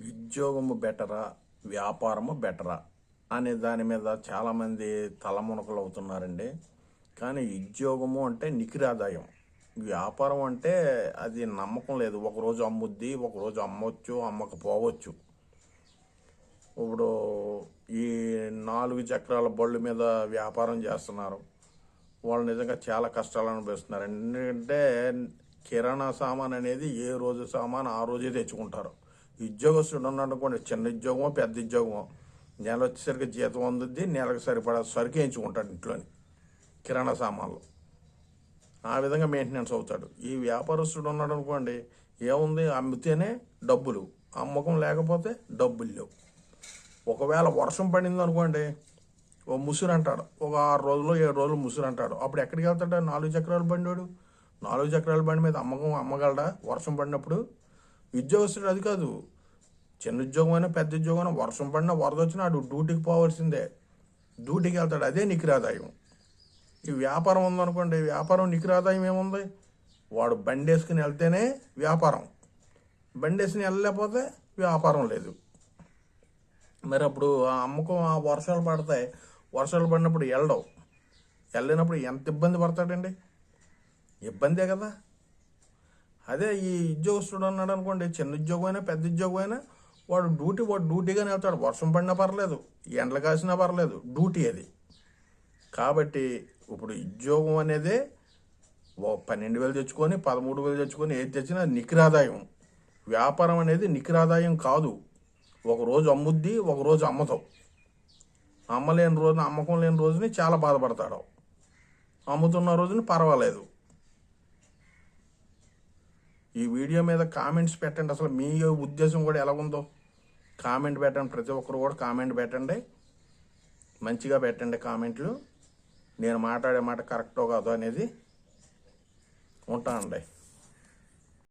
ఉద్యోగము బెటరా వ్యాపారము బెటరా అనే దాని మీద చాలామంది తలమునకలు అవుతున్నారండి. కానీ ఉద్యోగము అంటే నికిర ఆదాయం, వ్యాపారం అంటే అది నమ్మకం లేదు. ఒకరోజు అమ్ముద్ది, ఒకరోజు అమ్మవచ్చు, అమ్మకపోవచ్చు. ఇప్పుడు ఈ 4 చక్రాల బళ్ళు మీద వ్యాపారం చేస్తున్నారు, వాళ్ళు నిజంగా చాలా కష్టాలు అనుభవిస్తున్నారు. ఎందుకంటే కిరాణా సామాన్ అనేది ఏ రోజు సామాన్ ఆ రోజే తెచ్చుకుంటారు. ఉద్యోగస్తుడు ఉన్నాడనుకోండి, చిన్న ఉద్యోగమో పెద్ద ఉద్యోగమో, నెల వచ్చేసరికి జీతం అందుద్ది, నెలకు సరిపడా సరుకు వేయించుకుంటాడు ఇంట్లోని కిరాణా సామాన్లు. ఆ విధంగా మెయింటెనెన్స్ అవుతాడు. ఈ వ్యాపారస్తుడు ఉన్నాడు అనుకోండి, ఏముంది, అమ్మితేనే డబ్బులు, అమ్మకం లేకపోతే డబ్బులు లేవు. ఒకవేళ వర్షం పడింది అనుకోండి, ఓ ముసురు అంటాడు, ఒక 6 రోజులు 7 రోజులు ముసురు అంటాడు. అప్పుడు ఎక్కడికి వెళ్తాడు? 4 చక్రాల బండి వాడు 4 చక్రాల బండి మీద అమ్మగలడా వర్షం పడినప్పుడు? ఉద్యోగస్తుడు అది కాదు, చిన్న ఉద్యోగం అయినా పెద్ద ఉద్యోగం అయినా వర్షం పడినా వరద వచ్చినా అటు డ్యూటీకి పోవాల్సిందే, డ్యూటీకి వెళ్తాడు. అదే నికిరాదాయం. ఈ వ్యాపారం ఉందనుకోండి, వ్యాపారం నికిరాదాయం ఏముంది? వాడు బండి వేసుకుని వెళ్తేనే వ్యాపారం, బండి వేసుకుని వెళ్ళలేకపోతే వ్యాపారం లేదు. మరి అప్పుడు ఆ అమ్మకం, ఆ వర్షాలు పడతాయి, వర్షాలు పడినప్పుడు వెళ్ళినప్పుడు ఎంత ఇబ్బంది పడతాడండి? ఇబ్బందే కదా. అదే ఈ ఉద్యోగస్తుడు అన్నాడు అనుకోండి, చిన్న ఉద్యోగం అయినా పెద్ద ఉద్యోగం అయినా వాడు డ్యూటీగానే వెళ్తాడు. వర్షం పడినా పర్లేదు, ఎండలు కాసినా పర్లేదు, డ్యూటీ అది. కాబట్టి ఇప్పుడు ఉద్యోగం అనేది 12,000 తెచ్చుకొని 13,000 తెచ్చుకొని ఏది తెచ్చినా నికిరాదాయం. వ్యాపారం అనేది నికిరాదాయం కాదు. ఒకరోజు అమ్ముద్ది, ఒకరోజు అమ్మతావు. అమ్మలేని రోజున, అమ్మకం లేని రోజుని చాలా బాధపడతాడు, అమ్ముతున్న రోజుని పర్వాలేదు. ఈ వీడియో మీద కామెంట్స్ పెట్టండి. అసలు మీ ఉద్దేశం కూడా ఎలాగుందో కామెంట్ పెట్టండి. ప్రతి ఒక్కరు కూడా కామెంట్ పెట్టండి, మంచిగా పెట్టండి కామెంట్లు. నేను మాట్లాడే మాట కరెక్టో కాదో అనేది. ఉంటానండి.